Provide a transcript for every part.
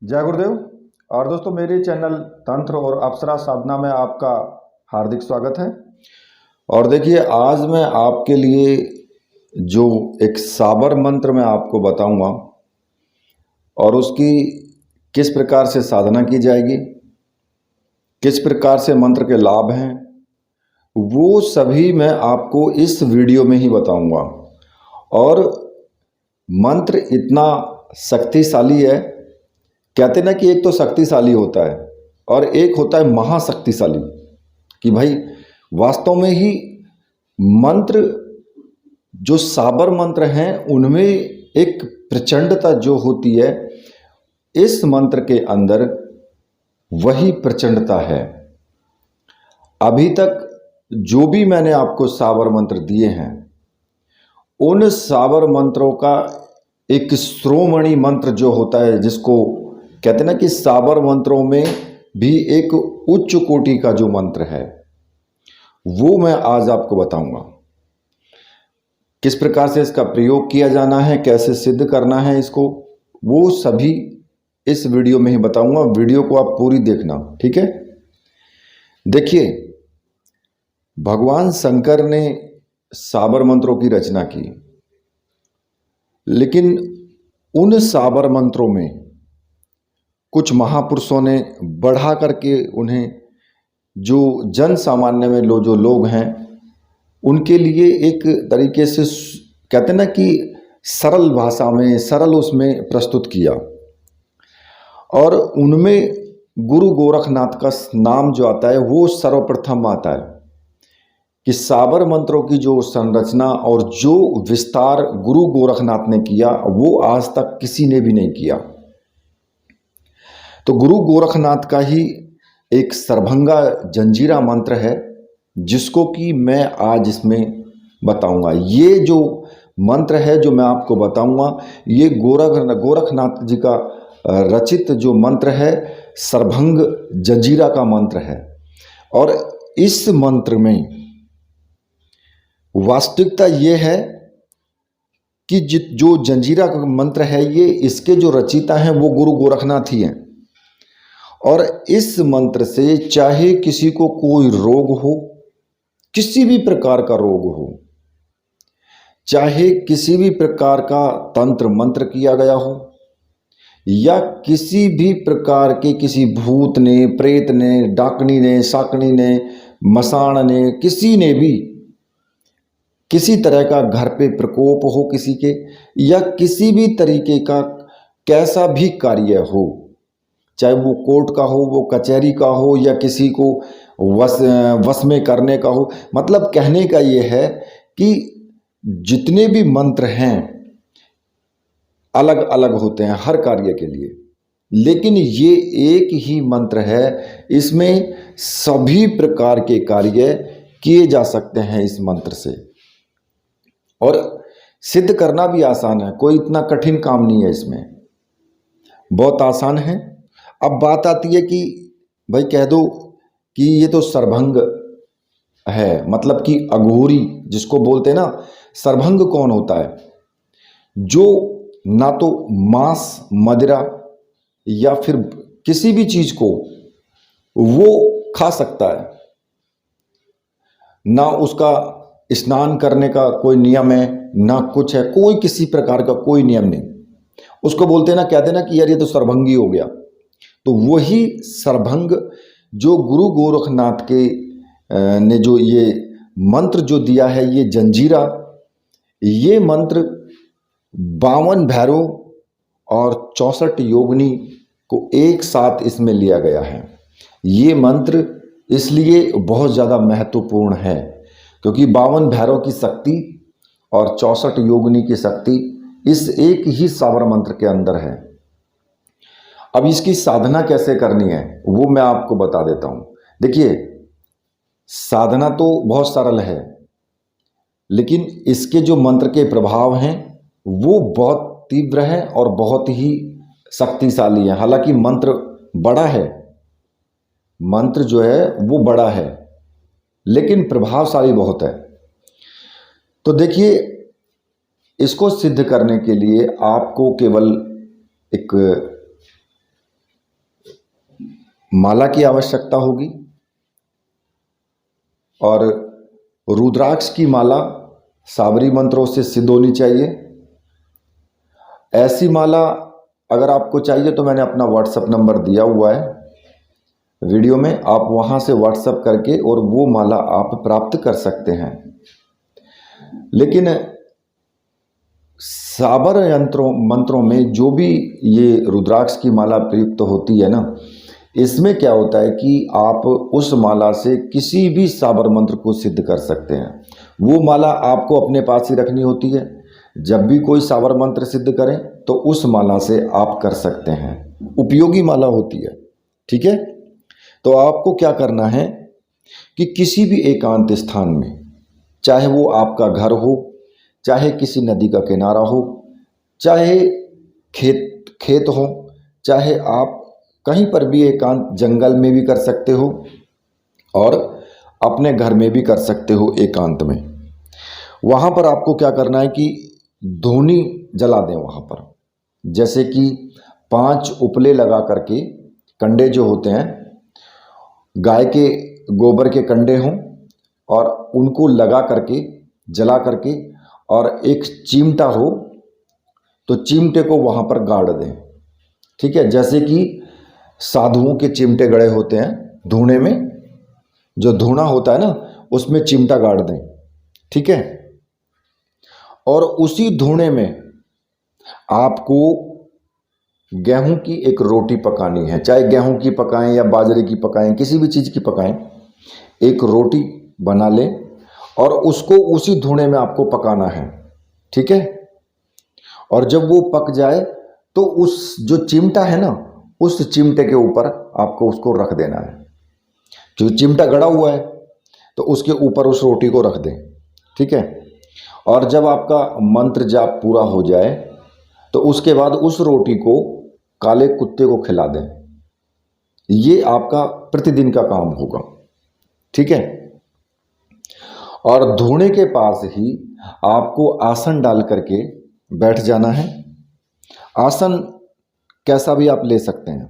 जय गुरुदेव। और दोस्तों, मेरे चैनल तंत्र और अप्सरा साधना में आपका हार्दिक स्वागत है। और देखिए, आज मैं आपके लिए जो एक साबर मंत्र मैं आपको बताऊंगा और उसकी किस प्रकार से साधना की जाएगी, किस प्रकार से मंत्र के लाभ हैं, वो सभी मैं आपको इस वीडियो में ही बताऊंगा। और मंत्र इतना शक्तिशाली है, कहते ना कि एक तो शक्तिशाली होता है और एक होता है महाशक्तिशाली। कि भाई वास्तव में ही मंत्र जो साबर मंत्र हैं उनमें एक प्रचंडता जो होती है, इस मंत्र के अंदर वही प्रचंडता है। अभी तक जो भी मैंने आपको साबर मंत्र दिए हैं, उन साबर मंत्रों का एक श्रोमणि मंत्र जो होता है, जिसको कहते हैं ना कि साबर मंत्रों में भी एक उच्च कोटि का जो मंत्र है, वो मैं आज आपको बताऊंगा। किस प्रकार से इसका प्रयोग किया जाना है, कैसे सिद्ध करना है इसको, वो सभी इस वीडियो में ही बताऊंगा। वीडियो को आप पूरी देखना, ठीक है। देखिए, भगवान शंकर ने साबर मंत्रों की रचना की, लेकिन उन साबर मंत्रों में कुछ महापुरुषों ने बढ़ा करके उन्हें जो जन सामान्य में जो लोग हैं उनके लिए एक तरीके से कहते हैं ना कि सरल भाषा में, सरल उसमें प्रस्तुत किया। और उनमें गुरु गोरखनाथ का नाम जो आता है वो सर्वप्रथम आता है। कि साबर मंत्रों की जो संरचना और जो विस्तार गुरु गोरखनाथ ने किया, वो आज तक किसी ने भी नहीं किया। तो गुरु गोरखनाथ का ही एक सरभंगा जंजीरा मंत्र है, जिसको कि मैं आज इसमें बताऊंगा। ये जो मंत्र है जो मैं आपको बताऊंगा, ये गोरखनाथ जी का रचित जो मंत्र है, सरभंग जंजीरा का मंत्र है। और इस मंत्र में वास्तविकता ये है कि जो जंजीरा का मंत्र है, ये इसके जो रचयिता हैं वो गुरु गोरखनाथ ही हैं। और इस मंत्र से चाहे किसी को कोई रोग हो, किसी भी प्रकार का रोग हो, चाहे किसी भी प्रकार का तंत्र मंत्र किया गया हो, या किसी भी प्रकार के किसी भूत ने, प्रेत ने, डाकनी ने, साकनी ने, मसाण ने, किसी ने भी किसी तरह का घर पे प्रकोप हो किसी के, या किसी भी तरीके का कैसा भी कार्य हो, चाहे वो कोर्ट का हो, वो कचहरी का हो, या किसी को वश में करने का हो। मतलब कहने का ये है कि जितने भी मंत्र हैं अलग अलग होते हैं हर कार्य के लिए, लेकिन ये एक ही मंत्र है, इसमें सभी प्रकार के कार्य किए जा सकते हैं इस मंत्र से। और सिद्ध करना भी आसान है, कोई इतना कठिन काम नहीं है इसमें, बहुत आसान है। अब बात आती है कि भाई कह दो कि ये तो सरभंग है, मतलब कि अघोरी जिसको बोलते हैं ना। सरभंग कौन होता है? जो ना तो मांस, मदिरा या फिर किसी भी चीज को वो खा सकता है, ना उसका स्नान करने का कोई नियम है, ना कुछ है, कोई किसी प्रकार का कोई नियम नहीं। उसको बोलते हैं ना, कहते हैं ना कि यार ये तो सरभंगी हो गया। तो वही सरभंग जो गुरु गोरखनाथ के ने जो ये मंत्र जो दिया है, ये जंजीरा, ये मंत्र 52 भैरव और 64 योगिनी को एक साथ इसमें लिया गया है। ये मंत्र इसलिए बहुत ज़्यादा महत्वपूर्ण है क्योंकि 52 भैरव की शक्ति और 64 योगिनी की शक्ति इस एक ही साबर मंत्र के अंदर है। अब इसकी साधना कैसे करनी है वो मैं आपको बता देता हूं। देखिए, साधना तो बहुत सरल है, लेकिन इसके जो मंत्र के प्रभाव हैं वो बहुत तीव्र हैं और बहुत ही शक्तिशाली हैं। हालांकि मंत्र बड़ा है, मंत्र जो है वो बड़ा है, लेकिन प्रभावशाली बहुत है। तो देखिए, इसको सिद्ध करने के लिए आपको केवल एक माला की आवश्यकता होगी और रुद्राक्ष की माला साबरी मंत्रों से सिद्ध होनी चाहिए। ऐसी माला अगर आपको चाहिए तो मैंने अपना व्हाट्सएप नंबर दिया हुआ है वीडियो में, आप वहां से व्हाट्सएप करके और वो माला आप प्राप्त कर सकते हैं। लेकिन साबर मंत्रों में जो भी ये रुद्राक्ष की माला प्रयुक्त होती है ना, इसमें क्या होता है कि आप उस माला से किसी भी साबर मंत्र को सिद्ध कर सकते हैं। वो माला आपको अपने पास ही रखनी होती है। जब भी कोई साबर मंत्र सिद्ध करें तो उस माला से आप कर सकते हैं। उपयोगी माला होती है, ठीक है। तो आपको क्या करना है कि किसी भी एकांत स्थान में, चाहे वो आपका घर हो, चाहे किसी नदी का किनारा हो, चाहे खेत हो, चाहे आप कहीं पर भी एकांत जंगल में भी कर सकते हो और अपने घर में भी कर सकते हो एकांत में। वहाँ पर आपको क्या करना है कि धूनी जला दें वहाँ पर, जैसे कि 5 उपले लगा करके, कंडे जो होते हैं गाय के गोबर के कंडे हों, और उनको लगा करके जला करके, और एक चिमटा हो तो चिमटे को वहाँ पर गाड़ दें, ठीक है। जैसे कि साधुओं के चिमटे गड़े होते हैं धूने में, जो धूना होता है ना उसमें चिमटा गाड़ दें, ठीक है। और उसी धूने में आपको गेहूं की एक रोटी पकानी है, चाहे गेहूं की पकाएं या बाजरे की पकाएं, किसी भी चीज़ की पकाएं। एक रोटी बना लें और उसको उसी धूने में आपको पकाना है, ठीक है। और जब वो पक जाए तो उस जो चिमटा है ना, उस चिमटे के ऊपर आपको उसको रख देना है। जो चिमटा गड़ा हुआ है तो उसके ऊपर उस रोटी को रख दें, ठीक है। और जब आपका मंत्र जाप पूरा हो जाए तो उसके बाद उस रोटी को काले कुत्ते को खिला दें। ये आपका प्रतिदिन का काम होगा, ठीक है। और धूने के पास ही आपको आसन डाल करके बैठ जाना है। आसन कैसा भी आप ले सकते हैं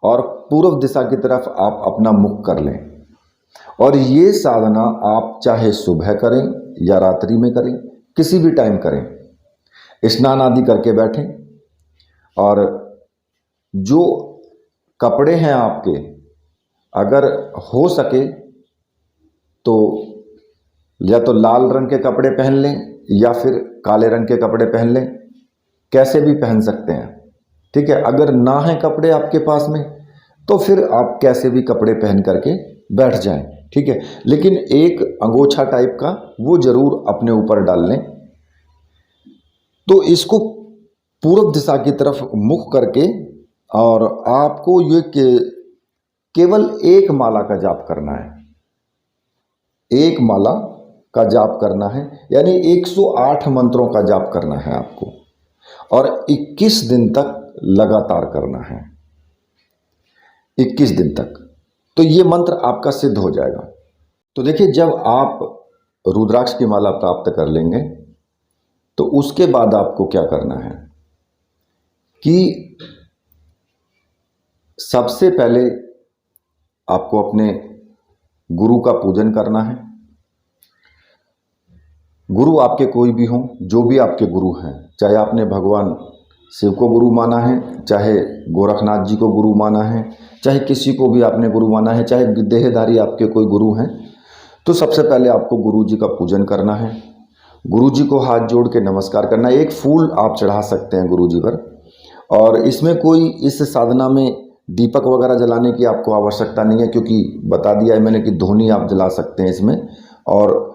और पूर्व दिशा की तरफ आप अपना मुख कर लें। और ये साधना आप चाहे सुबह करें या रात्रि में करें, किसी भी टाइम करें। स्नान आदि करके बैठें और जो कपड़े हैं आपके, अगर हो सके तो या तो लाल रंग के कपड़े पहन लें या फिर काले रंग के कपड़े पहन लें, कैसे भी पहन सकते हैं, ठीक है। अगर ना है कपड़े आपके पास में तो फिर आप कैसे भी कपड़े पहन करके बैठ जाएं, ठीक है। लेकिन एक अंगोछा टाइप का वो जरूर अपने ऊपर डाल लें। तो इसको पूर्व दिशा की तरफ मुख करके, और आपको ये केवल एक माला का जाप करना है। एक माला का जाप करना है, यानी 108 मंत्रों का जाप करना है आपको, और 21 दिन तक लगातार करना है, 21 दिन तक। तो ये मंत्र आपका सिद्ध हो जाएगा। तो देखिए, जब आप रुद्राक्ष की माला प्राप्त कर लेंगे तो उसके बाद आपको क्या करना है कि सबसे पहले आपको अपने गुरु का पूजन करना है। गुरु आपके कोई भी हों, जो भी आपके गुरु हैं, चाहे आपने भगवान शिव को गुरु माना है, चाहे गोरखनाथ जी को गुरु माना है, चाहे किसी को भी आपने गुरु माना है, चाहे देहधारी आपके कोई गुरु हैं, तो सबसे पहले आपको गुरु जी का पूजन करना है। गुरु जी को हाथ जोड़ के नमस्कार करना है। एक फूल आप चढ़ा सकते हैं गुरु जी पर, और इसमें कोई इस साधना में दीपक वगैरह जलाने की आपको आवश्यकता नहीं है, क्योंकि बता दिया है मैंने कि धूनी आप जला सकते हैं इसमें, और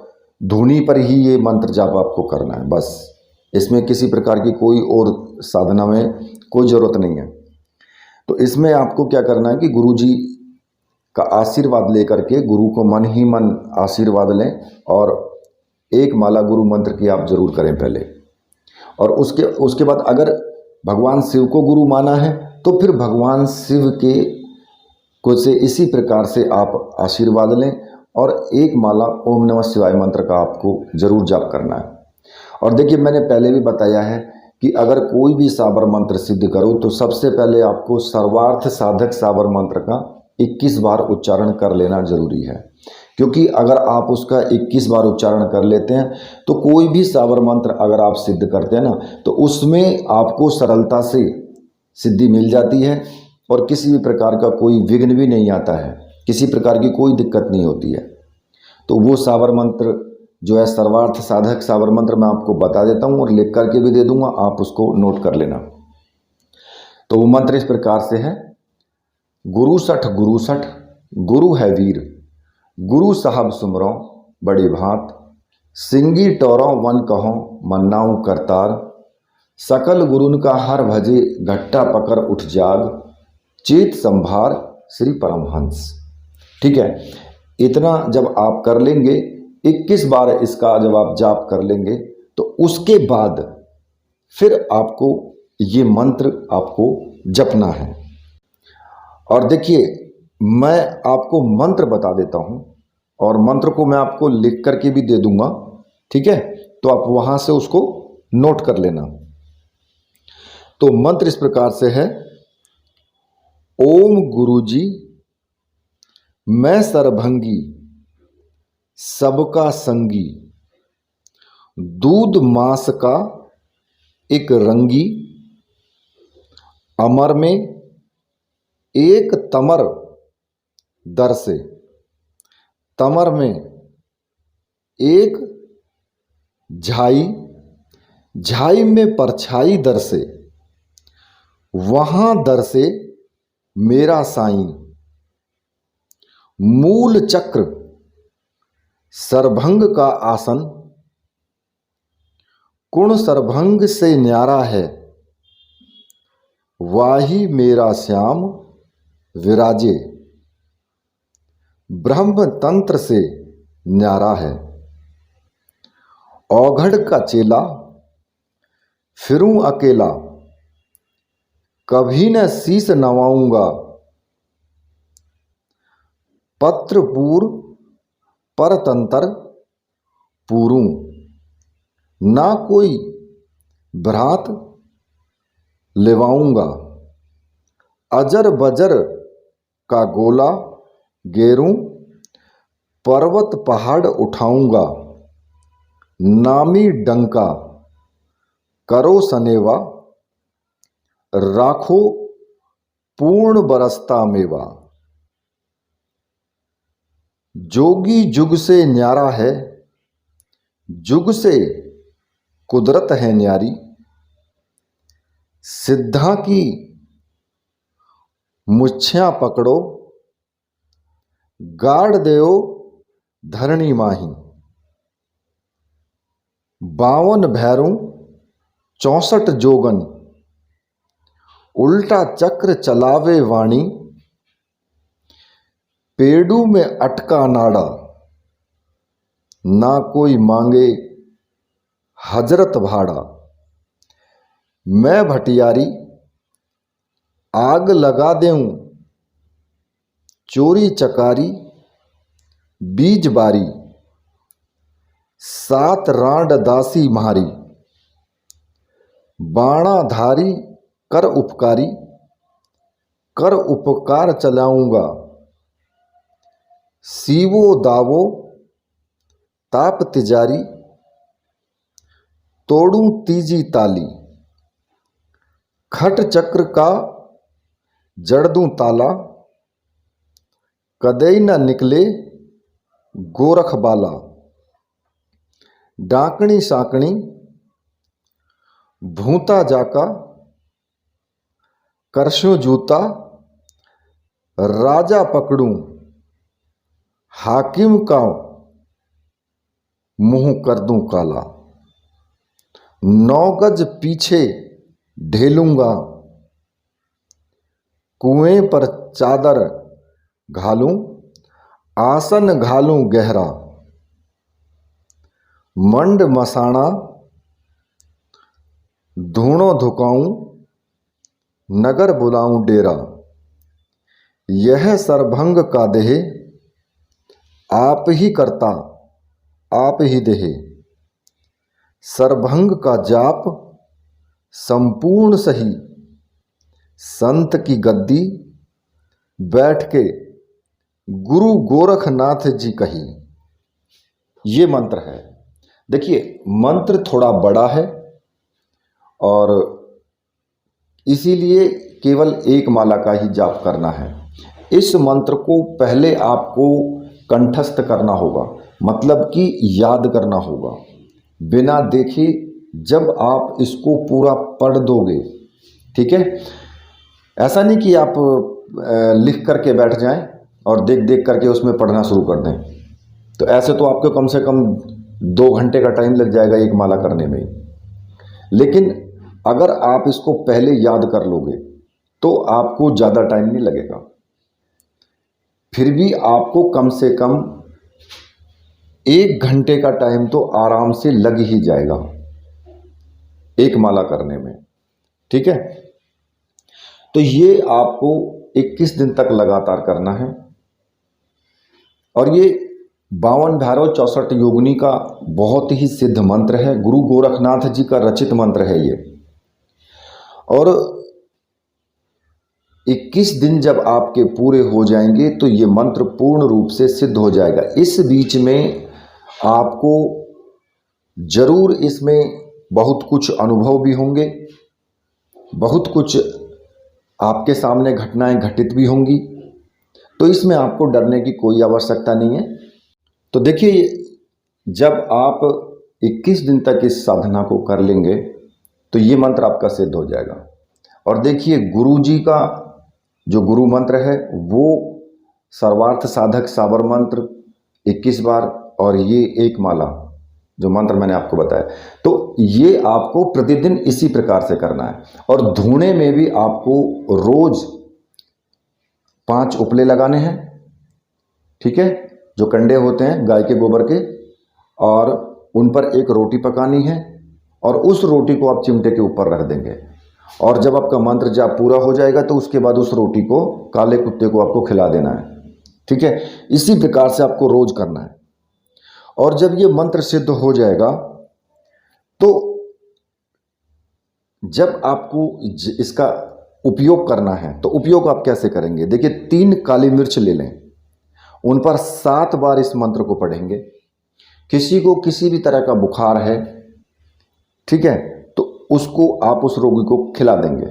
धूनी पर ही ये मंत्र जाप आपको करना है बस। इसमें किसी प्रकार की कोई और साधना में कोई ज़रूरत नहीं है। तो इसमें आपको क्या करना है कि गुरु जी का आशीर्वाद लेकर के गुरु को मन ही मन आशीर्वाद लें, और एक माला गुरु मंत्र की आप जरूर करें पहले। और उसके बाद अगर भगवान शिव को गुरु माना है तो फिर भगवान शिव के को से इसी प्रकार से आप आशीर्वाद लें, और एक माला ओम नमः शिवाय मंत्र का आपको जरूर जाप करना है। और देखिए, मैंने पहले भी बताया है कि अगर कोई भी साबर मंत्र सिद्ध करो तो सबसे पहले आपको सर्वार्थ साधक साबर मंत्र का 21 बार उच्चारण कर लेना जरूरी है। क्योंकि अगर आप उसका 21 बार उच्चारण कर लेते हैं तो कोई भी साबर मंत्र अगर आप सिद्ध करते हैं ना तो उसमें आपको सरलता से सिद्धि मिल जाती है और किसी भी प्रकार का कोई विघ्न भी नहीं आता है, किसी प्रकार की कोई दिक्कत नहीं होती है। तो वो साबर मंत्र जो है सर्वार्थ साधक साबर मंत्र मैं आपको बता देता हूँ और लिख करके भी दे दूंगा, आप उसको नोट कर लेना। तो वो मंत्र इस प्रकार से है, गुरु सठ गुरु है वीर, गुरु साहब सुमरो बड़ी भांत, सिंगी टोरों वन कहो मन्नाऊ करतार, सकल गुरुन का हर भजे घट्टा पकड़ उठ जाग, चेत संभार श्री परमहंस। ठीक है, इतना जब आप कर लेंगे, 21 बार इसका जब आप जाप कर लेंगे तो उसके बाद फिर आपको ये मंत्र आपको जपना है। और देखिए मैं आपको मंत्र बता देता हूं और मंत्र को मैं आपको लिख करके भी दे दूंगा, ठीक है, तो आप वहां से उसको नोट कर लेना। तो मंत्र इस प्रकार से है, ओम गुरुजी मैं सरभंगी सबका संगी, दूध मास का एक रंगी, अमर में एक तमर दर से, तमर में एक झाई, झाई में परछाई दर से, वहां दर से मेरा साईं, मूल चक्र सरभंग का आसन, कुण सरभंग से न्यारा है, वाही मेरा श्याम विराजे, ब्रह्म तंत्र से न्यारा है, औघड़ का चेला फिरूं अकेला, कभी न शीस नवाऊंगा, पत्रपूर परतंत्र पूरूं, ना कोई भ्रात लेवाऊंगा, अजर बजर का गोला गेरूं, पर्वत पहाड़ उठाऊंगा, नामी डंका करो सनेवा, राखो पूर्ण बरसता मेवा, जोगी जुग से न्यारा है, जुग से कुदरत है न्यारी, सिद्धा की मुच्छियां पकड़ो, गाड़ देओ धरणी माही, 52 भैरों 64 जोगन, उल्टा चक्र चलावे वाणी, पेड़ू में अटका नाड़ा, ना कोई मांगे हजरत भाड़ा, मैं भटियारी आग लगा देऊं, चोरी चकारी बीज बारी, 7 रांड दासी मारी, बाणाधारी कर उपकारी, कर उपकार चलाऊंगा, सीवो दावो ताप तिजारी, तोड़ूं तीजी ताली, खट चक्र का जड़ दूं ताला, कदई न निकले गोरख बाला, डाकणी साकणी भूता जाका, करशो जूता राजा पकड़ूं, हाकिम का मुंह कर दूं काला, 9 गज पीछे ढेलूंगा, कुएं पर चादर घालूं, आसन घालूं गहरा, मंड मसाणा धूणों धुकाऊं, नगर बुलाऊं डेरा, यह सरभंग का देह आप ही करता आप ही देहे, सरभंग का जाप संपूर्ण सही संत की गद्दी बैठ के गुरु गोरखनाथ जी कही। ये मंत्र है। देखिए मंत्र थोड़ा बड़ा है और इसीलिए केवल एक माला का ही जाप करना है। इस मंत्र को पहले आपको कंठस्थ करना होगा, मतलब कि याद करना होगा बिना देखे। जब आप इसको पूरा पढ़ दोगे, ठीक है, ऐसा नहीं कि आप लिख करके बैठ जाएं और देख देख करके उसमें पढ़ना शुरू कर दें, तो ऐसे तो आपको कम से कम 2 घंटे का टाइम लग जाएगा एक माला करने में। लेकिन अगर आप इसको पहले याद कर लोगे तो आपको ज़्यादा टाइम नहीं लगेगा। फिर भी आपको कम से कम 1 घंटे का टाइम तो आराम से लग ही जाएगा एक माला करने में, ठीक है। तो ये आपको 21 दिन तक लगातार करना है। और ये 52 भैरव 64 योगिनी का बहुत ही सिद्ध मंत्र है, गुरु गोरखनाथ जी का रचित मंत्र है ये। और 21 दिन जब आपके पूरे हो जाएंगे तो ये मंत्र पूर्ण रूप से सिद्ध हो जाएगा। इस बीच में आपको जरूर इसमें बहुत कुछ अनुभव भी होंगे, बहुत कुछ आपके सामने घटनाएं घटित भी होंगी, तो इसमें आपको डरने की कोई आवश्यकता नहीं है। तो देखिए जब आप 21 दिन तक इस साधना को कर लेंगे तो ये मंत्र आपका सिद्ध हो जाएगा। और देखिए गुरु जी का जो गुरु मंत्र है वो सर्वार्थ साधक साबर मंत्र 21 बार, और ये एक माला जो मंत्र मैंने आपको बताया, तो ये आपको प्रतिदिन इसी प्रकार से करना है। और धूने में भी आपको रोज 5 उपले लगाने हैं, ठीक है, जो कंडे होते हैं गाय के गोबर के, और उन पर एक रोटी पकानी है और उस रोटी को आप चिमटे के ऊपर रख देंगे। और जब आपका मंत्र जाप पूरा हो जाएगा तो उसके बाद उस रोटी को काले कुत्ते को आपको खिला देना है, ठीक है। इसी प्रकार से आपको रोज करना है। और जब ये मंत्र सिद्ध हो जाएगा तो जब आपको इसका उपयोग करना है तो उपयोग आप कैसे करेंगे। देखिए 3 काली मिर्च ले लें, उन पर 7 बार इस मंत्र को पढ़ेंगे। किसी को किसी भी तरह का बुखार है, ठीक है, तो उसको आप उस रोगी को खिला देंगे,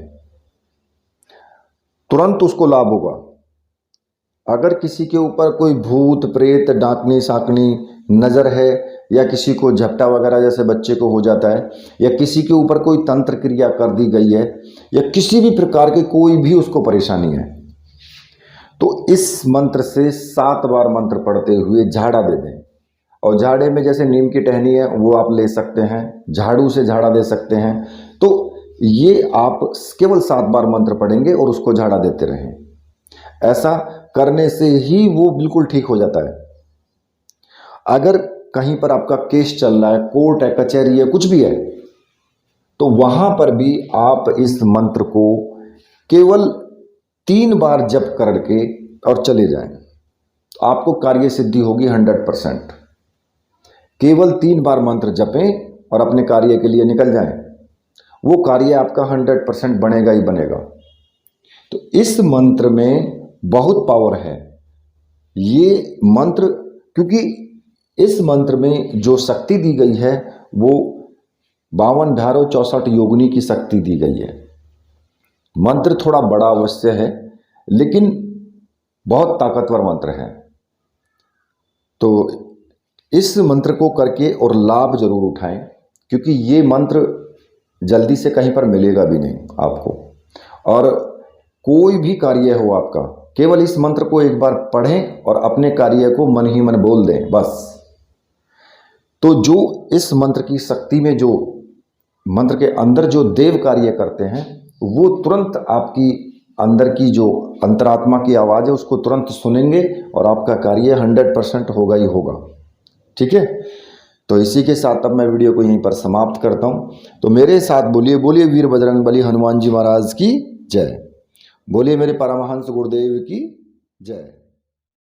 तुरंत उसको लाभ होगा। अगर किसी के ऊपर कोई भूत प्रेत डांकनी साकनी नज़र है, या किसी को झपटा वगैरह जैसे बच्चे को हो जाता है, या किसी के ऊपर कोई तंत्र क्रिया कर दी गई है, या किसी भी प्रकार की कोई भी उसको परेशानी है, तो इस मंत्र से 7 बार मंत्र पढ़ते हुए झाड़ा दे दें। और झाड़े में जैसे नीम की टहनी है वो आप ले सकते हैं, झाड़ू से झाड़ा दे सकते हैं। तो ये आप केवल 7 बार मंत्र पढ़ेंगे और उसको झाड़ा देते रहें। ऐसा करने से ही वो बिल्कुल ठीक हो जाता है। अगर कहीं पर आपका केस चल रहा है, कोर्ट है, कचहरी है, कुछ भी है, तो वहां पर भी आप इस मंत्र को केवल 3 बार जप करके और चले जाएं, आपको कार्य सिद्धि होगी 100%। केवल 3 बार मंत्र जपें और अपने कार्य के लिए निकल जाएं, वो कार्य आपका 100% बनेगा ही बनेगा। तो इस मंत्र में बहुत पावर है। ये मंत्र, क्योंकि इस मंत्र में जो शक्ति दी गई है वो 52 भैरव 64 योगिनी की शक्ति दी गई है। मंत्र थोड़ा बड़ा अवश्य है लेकिन बहुत ताकतवर मंत्र है। तो इस मंत्र को करके और लाभ जरूर उठाएं, क्योंकि ये मंत्र जल्दी से कहीं पर मिलेगा भी नहीं आपको। और कोई भी कार्य हो आपका, केवल इस मंत्र को एक बार पढ़ें और अपने कार्य को मन ही मन बोल दें बस। तो जो इस मंत्र की शक्ति में, जो मंत्र के अंदर जो देव कार्य करते हैं, वो तुरंत आपकी अंदर की जो अंतरात्मा की आवाज़ है उसको तुरंत सुनेंगे और आपका कार्य 100% होगा ही होगा, ठीक है। तो इसी के साथ अब मैं वीडियो को यहीं पर समाप्त करता हूँ। तो मेरे साथ बोलिए, बोलिए वीर बजरंग बली हनुमान जी महाराज की जय, बोलिए मेरे परमहंस गुरुदेव की जय।